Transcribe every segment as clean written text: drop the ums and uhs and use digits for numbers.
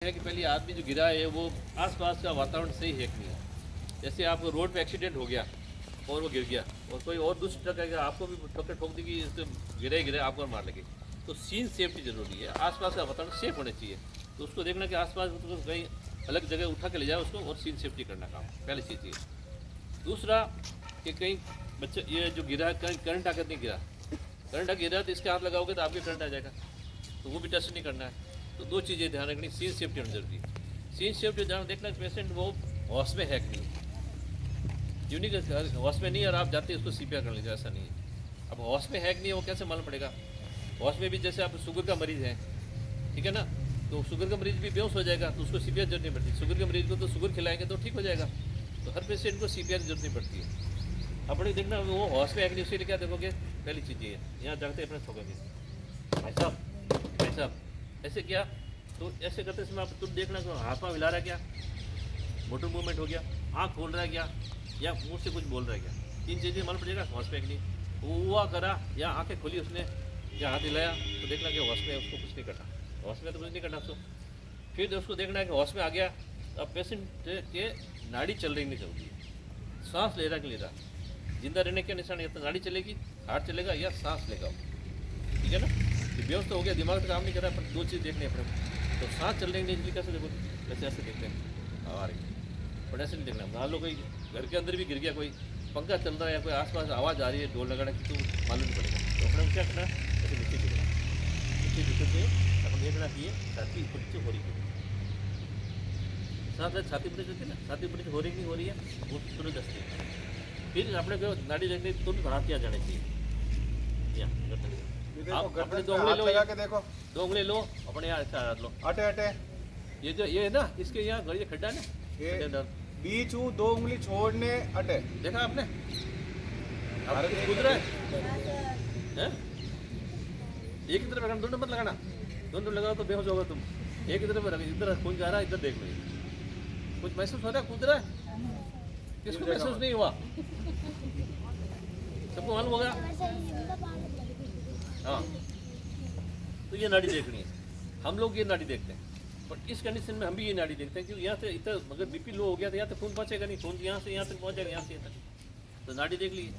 है कि पहले आदमी जो गिरा है वो आसपास का वातावरण सही है कि नहीं। जैसे आपको रोड पे एक्सीडेंट हो गया और वो गिर गया और कोई और दूसरी ट्रक आएगा आपको भी ठोकर ठोक देगी, इससे गिरे आपको मार लगे। तो सीन सेफ्टी जरूरी है, आसपास का वातावरण सेफ होना चाहिए। तो उसको देखना कि आसपास तो कहीं अलग जगह उठा के ले जाए उसको, और सीन सेफ्टी करना काम पहली चीज़ ये। दूसरा कि कहीं बच्चा ये जो गिरा कहीं करंट आकर नहीं गिरा, करंट आकर गिरा तो इसके हाथ लगाओगे तो आपके करंट आ जाएगा, तो वो भी टेस्ट नहीं करना है। तो दो चीज़ें ध्यान रखनी, सीन सेफ्टी होनी जरूरी है। सीन सेफ्टी ध्यान देखना पेशेंट वो हॉस में है कि नहीं, यूनिक हॉस में नहीं और आप जाते उसको CPR कर लीजिए, ऐसा नहीं है। अब हॉस में है कि नहीं वो कैसे मालूम पड़ेगा। हॉस में भी जैसे आप शुगर का मरीज़ है, ठीक है ना, तो शुगर का मरीज़ भी बेहोश हो जाएगा तो उसको CPR जरूरत नहीं पड़ती। शुगर के मरीज़ को तो शुगर खिलाएंगे तो ठीक हो जाएगा। तो हर पेशेंट को CPR की जरूरत नहीं पड़ती है। अपने देखना वो हॉस में है कि नहीं, उसके लिए क्या देखोगे, पहली चीज़ ये है, यहाँ जाते अपने ठोकोगे ऐसा ऐसे क्या, तो ऐसे करते समय आप तुम देखना कि हाथ पाँव हिला रहा है क्या, मोटर मूवमेंट हो गया, आँख खोल रहा है क्या, या मुँह से कुछ बोल रहा है क्या, तीन चीज़ें मालूम पड़ेगा। हॉस पे नहीं हुआ करा या आँखें खोली उसने या हाथ हिलाया तो देखना कि हॉस में उसको कुछ नहीं करना, हॉस में तो कुछ नहीं करना उसको। फिर उसको देखना है कि हॉस में आ गया तो अब पेशेंट के नाड़ी चल रही नहीं चल रही है, सांस ले रहा कि ले रहा, जिंदा रहने के निशान या तो नाड़ी चलेगी, हार्ट चलेगा या सांस लेगा, ठीक है ना। बेहोश तो हो गया, दिमाग तो काम नहीं कर रहा, पर दो चीज़ देखनी है अपने को। तो सांस चल रही नहीं इसलिए कैसे देखो, कैसे ऐसे देखते हैं आ रही, बट ऐसे नहीं देखना। मान लो कोई घर के अंदर भी गिर गया, कोई पंखा चल रहा है या कोई आसपास आवाज़ आ रही है ढोल लगाना की, तो मालूम नहीं पड़ेगा। तो अपने को क्या करना है, ऐसे नीचे गिरना, नीचे गिरते थे अपन देखना चाहिए छाती ऊपर नीचे हो रही है, साथ साथ छाती ऊपर नीचे ना, छाती ऊपर नीचे हो रही नहीं हो रही है वो तुरंत दस्ती। फिर अपने को नाड़ी देखने तुरंत हाथ किया जाना चाहिए, आप अपने दो उंगली लो, देखो दो उंगली लो अपने यहाँ अच्छा हाथ लो, अटे अटे ये जो ये है ना इसके यहाँ ये खड्डा है ये ना, बीच हूँ, दो उंगली छोड़ने अटे, देखा आपने भारत कूद रहा है, एक ही तरफ रखना, दोनों मत लगाना, दोनों लगाओ तो बेहोश होगा तुम। एक ही तरफ रख, इधर खून जा रहा है, इधर देख लो, कुछ महसूस हो रहा है, कूद रहा है, किसको महसूस नहीं हुआ, सबको मालूम होगा। हाँ, तो ये नाड़ी देखनी है, हम लोग ये नाड़ी देखते हैं, पर इस कंडीशन में हम भी ये नाड़ी देखते हैं क्योंकि यहाँ से इतना अगर BP लो हो गया तो यहाँ तक खून पहुँचेगा नहीं, खून यहाँ से यहाँ तक पहुँचेगा, यहाँ से यहाँ तक, तो नाड़ी देख लीजिए,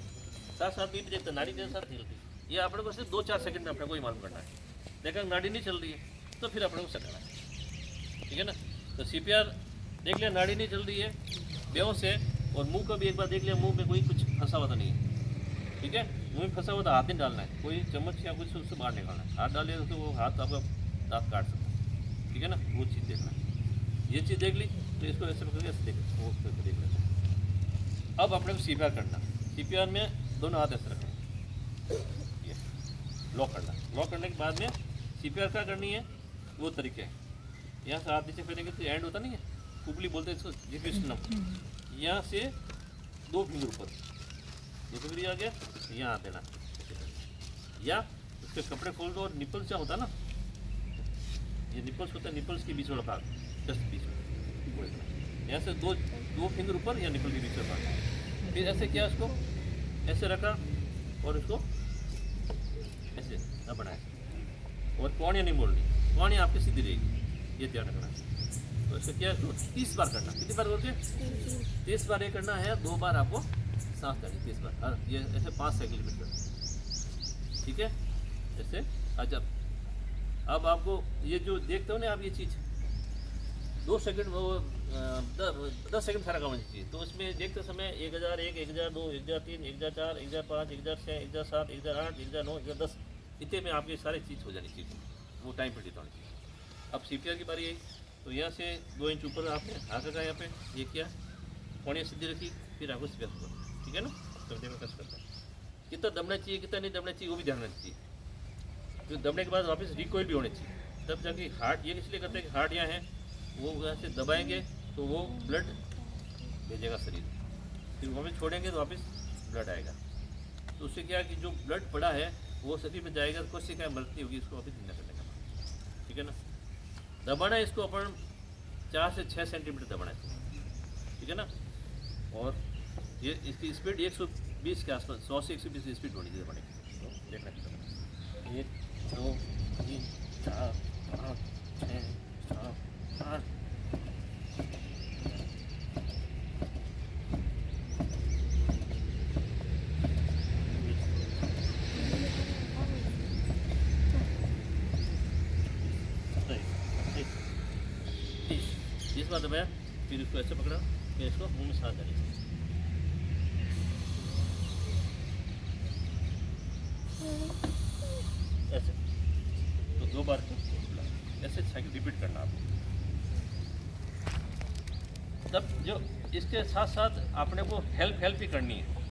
साथ साथ BP देखते हैं, नाड़ी के साथ चलती। ये अपने को सिर्फ 2-4 सेकंड में अपने को ही मालूम करना है। देखा नाड़ी नहीं चल रही है तो फिर अपने को सकना है, ठीक है ना। तो CPR देख लिया, नाड़ी नहीं चल रही है, बेहोश है, और मुँह का भी एक बार देख लिया, मुँह में कोई कुछ फंसा हुआ तो नहीं है, ठीक है। मुँह में फंसा हुआ तो हाथ नहीं डालना है, कोई चम्मच या कुछ उससे बाहर निकालना है, हाथ डालिए तो वो हाथ आपका दांत काट सकता है, ठीक है ना। वो चीज़ देखना है, ये चीज़ देख ली तो इसको ऐसे करके ऐसे देख वो करके देख लेना। अब अपने को CPR करना, CPR में दोनों हाथ ऐसे रखना, ये लॉक करना, लॉक करने के बाद में CPR क्या करनी है वो तरीके हैं। यहाँ से हाथ नीचे फेरेंगे तो एंड होता नहीं है, कुबली बोलते हैं इसको, जिपिस्टनम, यहाँ से 2 फिंगर ऊपर, ये फिंगर आ गया, यहाँ हाथ देना, या उसके कपड़े खोल दो और निपल्स क्या होता है ना, ये निपल्स होता है, निपल्स के बीच वाला भाग, जस्ट बीच में, यहाँ से दो फिंगर ऊपर या निपल के बीच वाला भाग। फिर ऐसे किया, उसको ऐसे रखा और इसको ऐसे न बनाए, और कौनियाँ नहीं मोड़नी, कौनियाँ आपकी सीधी रहेगी, ये ध्यान रखना। तो इसको क्या 30 बार करना, कितनी बार करके 30 बार ये करना है, 2 बार आपको सांस करनी 30 बार, हाँ ये ऐसे 5 साइकिल रिपीट करना, ठीक है ऐसे। अच्छा अब आपको ये जो देखते हो ना आप, ये चीज़ 2 सेकंड वो 10 सेकंड सारा काम होना चाहिए। तो उसमें देखते समय 1001, 1002, 1003, 1004, 1005, 1006, 1007, 1008, 1009, 1010, इतने में आपकी सारी चीज़ हो जानी चाहिए, वो टाइम पर होनी चाहिए। अब CPR की बारी आई, तो यहाँ से 2 इंच ऊपर आपने हाथ रखा, यहाँ पे ये किया, पौड़ियाँ सीधी रखी, फिर आपको स्पेस करो, ठीक है ना। तो में कस करता है, कितना दबना चाहिए कितना नहीं दबना चाहिए वो भी ध्यान रखना चाहिए। तो दबने के बाद वापस रिकॉइल भी होने चाहिए, तब जाके हार्ट, ये इसलिए करते हैं कि हार्ट यहाँ है, वो वैसे दबाएंगे तो वो ब्लड भेजेगा शरीर, फिर वापस छोड़ेंगे तो वापस ब्लड आएगा, तो उससे क्या है कि जो ब्लड पड़ा है वो शरीर में जाएगा, तो कोई क्या मृत्यु होगी उसको वापस जिंदा करने का, ठीक है ना। दबाना है इसको अपन 4 से 6 सेंटीमीटर दबाना है, ठीक है ना। और ये इसकी स्पीड 120 के आसपास, 100 से 120 की स्पीड होनी चाहिए दबाने की, तो देखना चाहिए। 1 2 3 4 5 6 7 8 इसके बाद दबाया, फिर इसको ऐसे पकड़ा, फिर इसको मुंह में सांस डाली, ऐसे। तो 2 बार ऐसे साइकिल रिपीट करना आपको। तब जो इसके साथ साथ अपने को हेल्प भी करनी है।